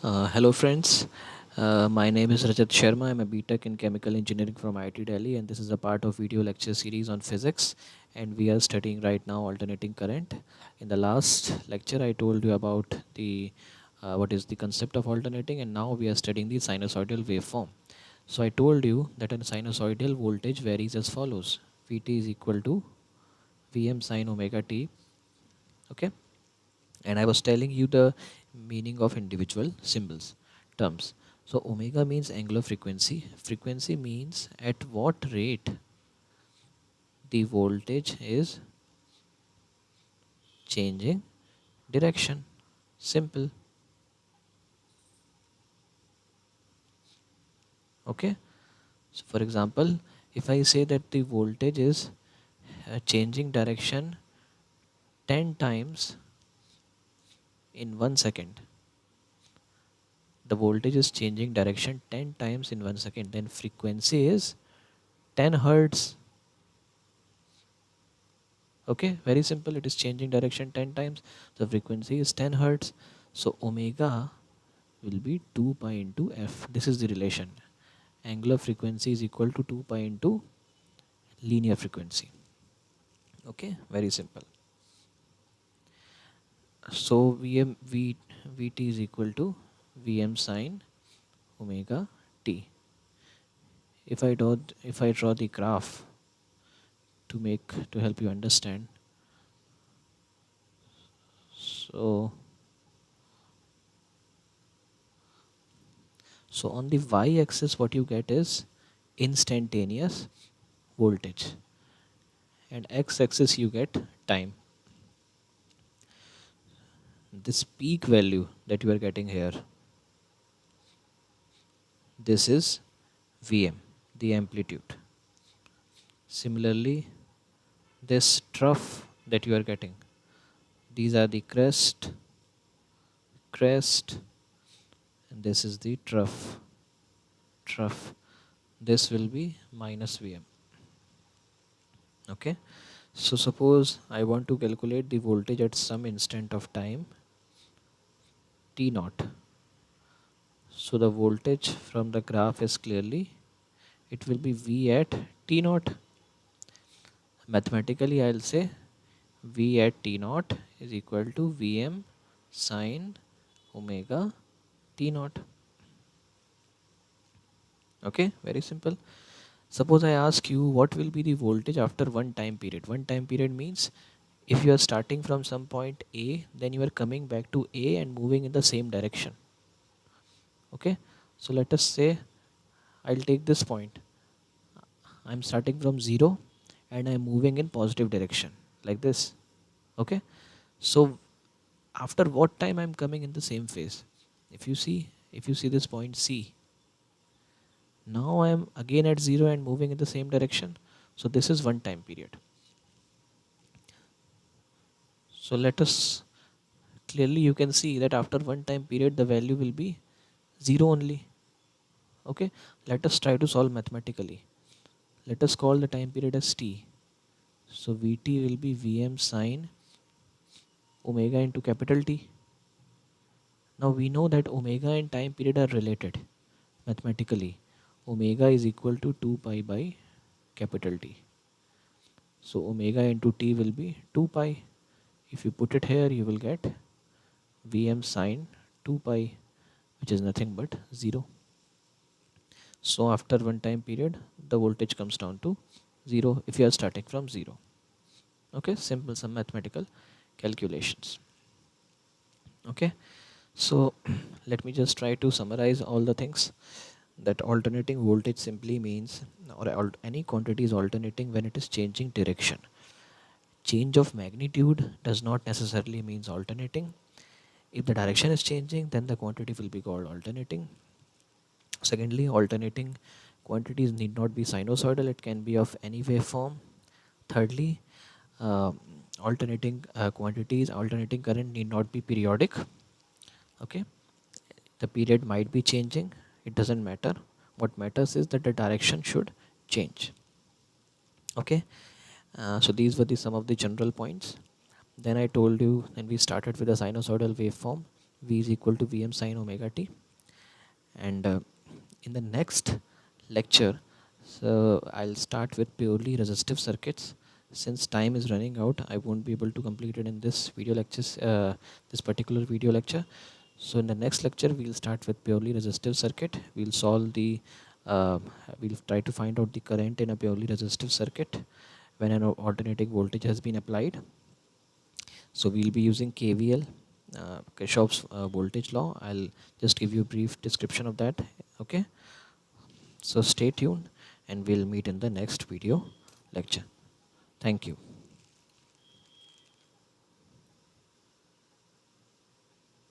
Hello friends, my name is Rajat Sharma. I'm a BTech in Chemical Engineering from IIT Delhi, and this is a part of video lecture series on physics, and we are studying right now alternating current. In the last lecture I told you about the what is the concept of alternating, and now we are studying the sinusoidal waveform. So I told you that a sinusoidal voltage varies as follows: Vt is equal to Vm sin omega t, okay, and I was telling you the meaning of individual symbols terms. So omega means angular frequency. Frequency means at what rate the voltage is changing direction. Simple. Okay. So for example, if I say that the voltage is changing direction 10 times in 1 second, the voltage is changing direction 10 times in 1 second, then frequency is 10 hertz. Okay, very simple. It is changing direction 10 times. The frequency is 10 hertz. So omega will be 2 pi into f. This is the relation. Angular frequency is equal to 2 pi into linear frequency. Okay, very simple. So Vt is equal to Vm sine omega t. If I draw the graph to help you understand. So on the y-axis what you get is instantaneous voltage, and x-axis you get time. This peak value that you are getting here, this is Vm, the amplitude. Similarly, this trough that you are getting, these are the crest, and this is the trough. This will be minus Vm. Okay. So suppose I want to calculate the voltage at some instant of time t naught. So the voltage from the graph is clearly, it will be V at t naught. Mathematically I'll say V at t naught is equal to Vm sine omega t naught. Okay, very simple. Suppose I ask you what will be the voltage after one time period. One time period means if you are starting from some point A, then you are coming back to A and moving in the same direction. Okay, so let us say I'll take this point. I'm starting from 0 and I'm moving in positive direction like this. Okay, so after what time I'm coming in the same phase? If you see this point C, now I am again at 0 and moving in the same direction. So this is one time period. So let us, clearly you can see that after one time period the value will be 0 only. Okay, let us try to solve mathematically. Let us call the time period as t. So Vt will be Vm sine omega into capital T. Now we know that omega and time period are related mathematically. Omega is equal to 2 pi by capital T. So omega into t will be 2 pi. If you put it here, you will get Vm sine 2 pi, which is nothing but 0. So after one time period, the voltage comes down to 0 if you are starting from 0. Okay, simple some mathematical calculations. Okay, so let me just try to summarize all the things. That alternating voltage simply means, or any quantity is alternating when it is changing direction. Change of magnitude does not necessarily means alternating. If the direction is changing, then the quantity will be called alternating. Secondly, alternating quantities need not be sinusoidal, it can be of any waveform. Thirdly, alternating alternating current need not be periodic. Okay, the period might be changing, it doesn't matter. What matters is that the direction should change. Okay, so these were some of the general points. Then I told you, and we started with a sinusoidal waveform. V is equal to Vm sine omega t. And in the next lecture, so I'll start with purely resistive circuits. Since time is running out, I won't be able to complete it in this video lectures, this particular video lecture. So in the next lecture, we'll start with purely resistive circuit. We'll solve the, uh, we'll try to find out the current in a purely resistive circuit when an alternating voltage has been applied. So we'll be using KVL, Kirchhoff's voltage law. I'll just give you a brief description of that. Okay. So stay tuned and we'll meet in the next video lecture. Thank you.